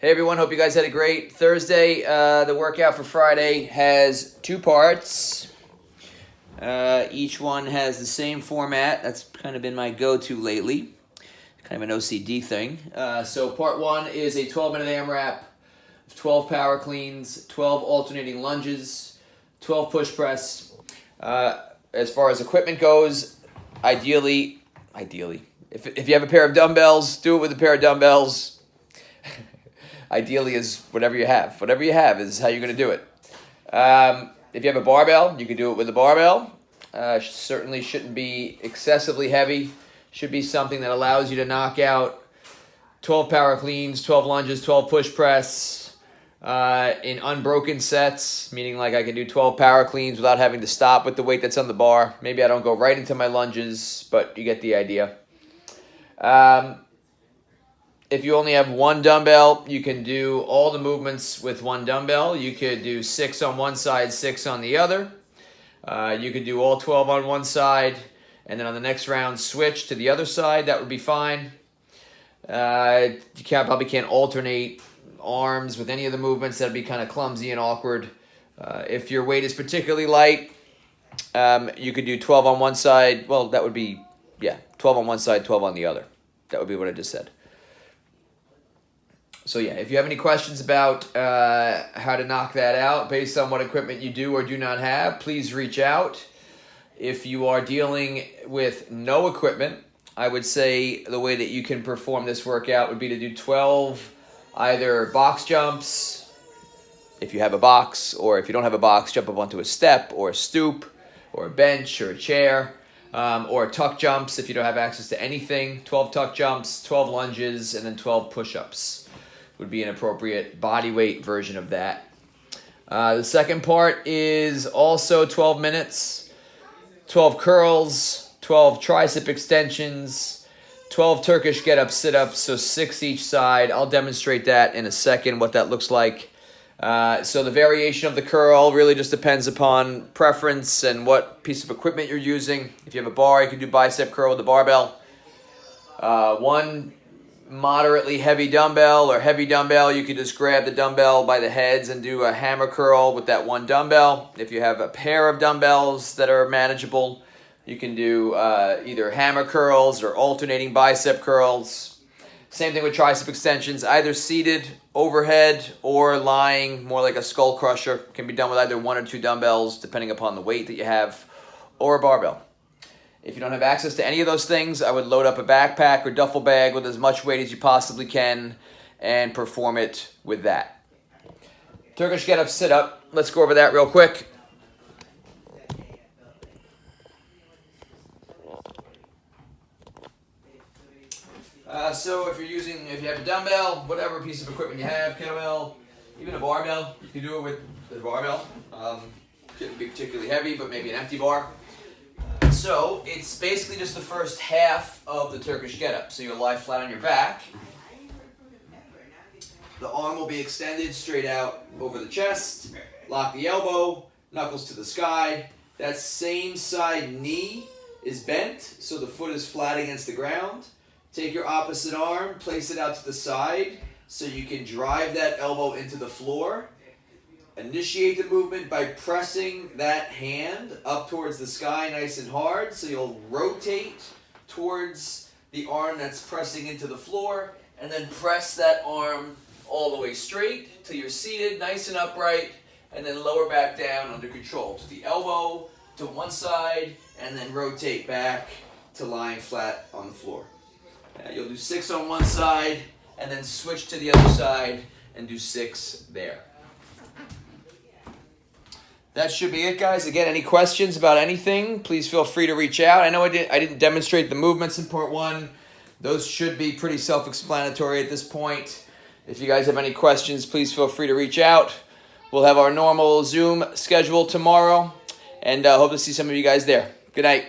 Hey everyone, hope you guys had a great Thursday. The workout for Friday has 2 parts. Each one has the same format. That's kind of been my go-to lately. Kind of an OCD thing. So part 1 is a 12-minute AMRAP, 12 power cleans, 12 alternating lunges, 12 push press. As far as equipment goes, ideally, if you have a pair of dumbbells, do it with a pair of dumbbells. Ideally is whatever you have. Whatever you have is how you're going to do it. If you have a barbell, you can do it with a barbell. Certainly shouldn't be excessively heavy. Should be something that allows you to knock out 12 power cleans, 12 lunges, 12 push press in unbroken sets, meaning like I can do 12 power cleans without having to stop with the weight that's on the bar. Maybe I don't go right into my lunges, but you get the idea. If you only have one dumbbell, you can do all the movements with one dumbbell. You could do 6 on one side, 6 on the other. You could do all 12 on one side, and then on the next round, switch to the other side. That would be fine. You probably can't alternate arms with any of the movements. That would be kind of clumsy and awkward. If your weight is particularly light, you could do 12 on one side. Well, that would be, 12 on one side, 12 on the other. That would be what I just said. So if you have any questions about how to knock that out based on what equipment you do or do not have, please reach out. If you are dealing with no equipment, I would say the way that you can perform this workout would be to do 12 either box jumps, if you have a box, or if you don't have a box, jump up onto a step or a stoop or a bench or a chair, or tuck jumps if you don't have access to anything. 12 tuck jumps, 12 lunges, and then 12 push-ups would be an appropriate body weight version of that. The second part is also 12 minutes, 12 curls, 12 tricep extensions, 12 Turkish get-up sit-ups, so 6 each side. I'll demonstrate that in a second, what that looks like. So the variation of the curl really just depends upon preference and what piece of equipment you're using. If you have a bar, you can do bicep curl with the barbell. One moderately heavy dumbbell or heavy dumbbell, you can just grab the dumbbell by the heads and do a hammer curl with that one dumbbell. If you have a pair of dumbbells that are manageable, you can do either hammer curls or alternating bicep curls. Same thing with tricep extensions, either seated overhead or lying, more like a skull crusher. Can be done with either 1 or 2 dumbbells depending upon the weight that you have, or a barbell. If you don't have access to any of those things, I would load up a backpack or duffel bag with as much weight as you possibly can and perform it with that. Turkish get-up, sit-up. Let's go over that real quick. So if you have a dumbbell, whatever piece of equipment you have, kettlebell, even a barbell, you can do it with the barbell. Shouldn't be particularly heavy, but maybe an empty bar. So it's basically just the first half of the Turkish get-up. So you'll lie flat on your back. The arm will be extended straight out over the chest. Lock the elbow, knuckles to the sky. That same side knee is bent, so the foot is flat against the ground. Take your opposite arm, place it out to the side so you can drive that elbow into the floor. Initiate the movement by pressing that hand up towards the sky nice and hard. So you'll rotate towards the arm that's pressing into the floor, and then press that arm all the way straight till you're seated nice and upright, and then lower back down under control. So the elbow to one side, and then rotate back to lying flat on the floor. You'll do 6 on one side, and then switch to the other side and do 6 there. That should be it, guys. Again, any questions about anything, please feel free to reach out. I know I didn't demonstrate the movements in part 1. Those should be pretty self-explanatory at this point. If you guys have any questions, please feel free to reach out. We'll have our normal Zoom schedule tomorrow, and hope to see some of you guys there. Good night.